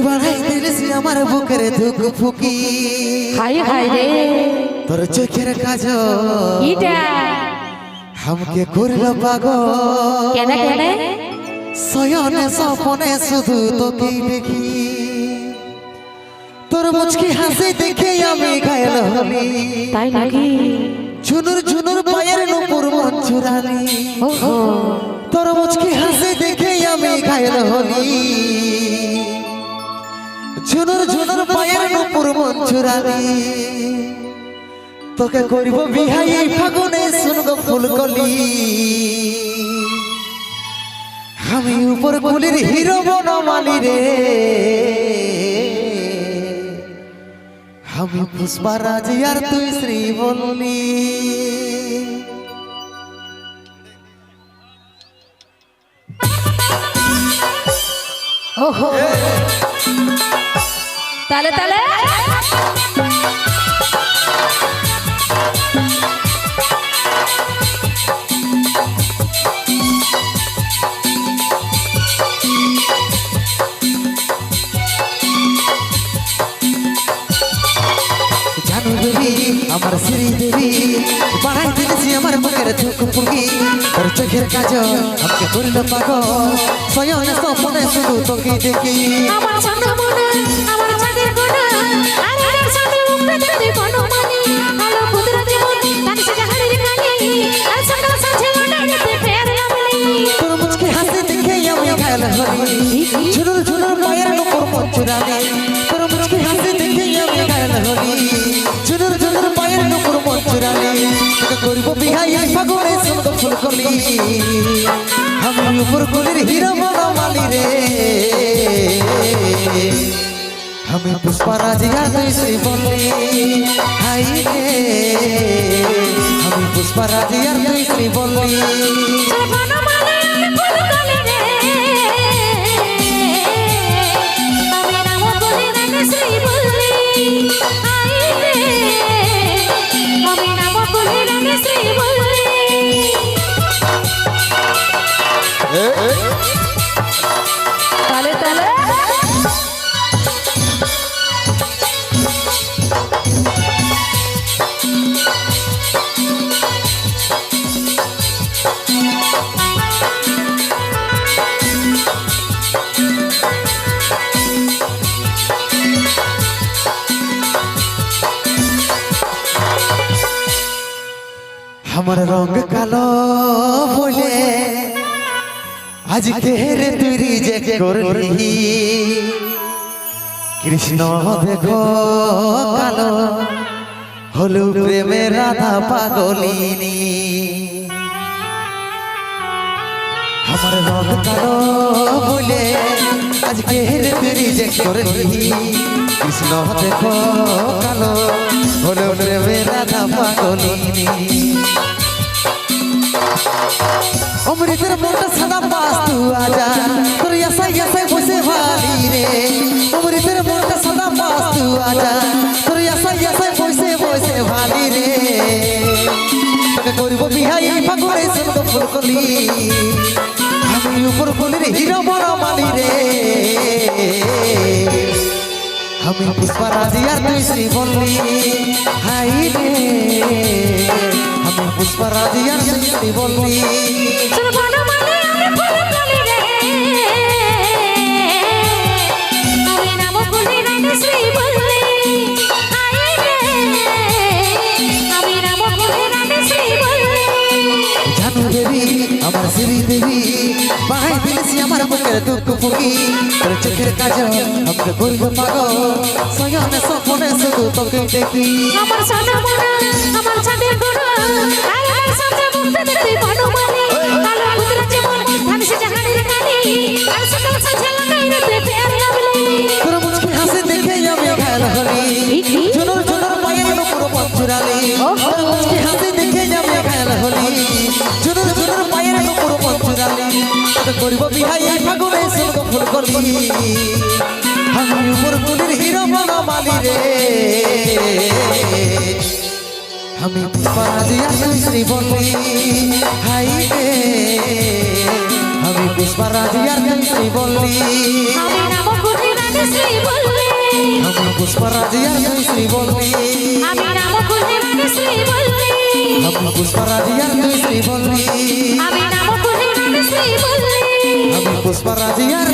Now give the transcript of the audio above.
বাড়াই দিলিস আমার বুকের দুঃখ ফুকি হাই হাই রে তোর চোখের কাজল ইটা আমাকে করল পাগল কেন কেন শয়নে স্বপনে শুধু তোকেই দেখি তোর মুচকি হাসি দেখে আমি ঘায়ল হলি তাই নাকি ঝুনুর ঝুনুর পায়ের নুপুর মন চুরালি ওহো তোর মুচকি হাসি দেখে আমি ঘায়ল হলি ঝুনুর ঝুনুর পায়ের নুপুর মন চুরালি তোকে করব বিহাই ফাগুনে শুনব ফুলকলি আমি উপর কুলির হিরো বনমালী রে আমি পুষ্পারাজ আর তুই শ্রীবল্লী ওহো তালে তালে আমার শ্রীদেবী বাড়াই দিয়েছি আমার বুকের দুঃখ ফুকি তোর চোখের কাজল আমাকে করল পাগল শয়নে স্বপ্নে শুধু তোকে দেখি আমার সামনে মনে আমার চাঁদের কোনা আর আমার সামনে মুখে যদি কোনো মানে আলো কুদরতি মন তানিসে জাহারির কানে আর সকাল সাঁঝে লড়াইতে ফের নামলি তোর মুচকি হাসি দেখে আমি ঘায়ল হলি ঝুনুর ঝুনুর পায়ের নুপুর মন চুরালি তোর মুচকি হাসি দেখে আমি ঘায়ল হলি ঝুনুর ঝুনুর পায়ের নুপুর মন চুরালি তোকে করব বিহাই ফাগুনে শুনব ফুলকলি আমি উপর কুলির হিরো বনমালী রে আমি পুষ্পারাজ আর তুই শ্রীবল্লী হাই রে আমি পুষ্পারাজ আর তুই শ্রীবল্লী বনমালী আমি ফুলকলি রে আমি নাম বলি রে শ্রীবল্লী আই রে আমি নাম বলি রে শ্রীবল্লী তালে তালে আমার রঙ কালো বলে আজকে রে তুই রিজেক্ট করলি কৃষ্ণ দেখো কালো হলো প্রেমে রাধা পাগলিনী আমার রঙ কালো বলে আজকে রে তুই রিজেক্ট করলি কৃষ্ণ দেখো কালো হলো প্রেমে রাধা পাগলিনী অমৃতের মনটা সাদা পাস তু আজা তোর আশায় বসে ভালি রে অমৃতের মনটা সাদা পাস তু আজা তোর আশায় বসে ভালি রে তোকে করব বিহাই ফাগুনে শুনব ফুলকলি আমি উপর কুলির হিরো বনমালী রে আমি পুষ্পারাজ আর তুই শ্রীবল্লী হাই রে আমি পুষ্পারাজ আর তুই শ্রীবল্লী বনমালী আমি ফুলকলি রে আমি নাম বলি রে শ্রীবল্লী আই রে আমি নাম বলি রে শ্রীবল্লী জানু দেবী আমার শ্রীদেবী বাড়াই দিয়েছি আমার বুকের দুঃখ ফুকি তোর চোখের কাজল আমাকে করল পাগল শয়নে স্বপ্নে শুধু তোকে দেখি আমার সামনে মনে আমার চাঁদের কোনা আর আমার সামনে মুখে যদি কোনো মানে আলো কুদরতি মন তানিসে জাহারির কানে আর সকাল সাঁঝে লড়াইতে ফের নামলি তোর মুচকি হাসি দেখে আমি ঘায়ল হলি ঝুনুর ঝুনুর পায়ের নুপুর মন চুরালি তোর মুচকি হাসি দেখে আমি ঘায়ল হলি ঝুনুর ঝুনুর পায়ের নুপুর মন চুরালি তোকে করব বিহাই ফাগুনে শুনব ফুলকলি আমি উপর কুলির হিরো বনমালী রে আমি পুষ্পারাজ আর তুই শ্রীবল্লী হাই রে আমি পুষ্পারাজ আর তুই শ্রীবল্লী আমি নাম বলি রে শ্রী পুষ্পরাজ আর তুই শ্রী বললি আমি নাম খুলে মানে শ্রী বললি আমি পুষ্পরাজ আর তুই শ্রী বললি আমি নাম খুলে মানে শ্রী বললি আমি পুষ্পরাজ আর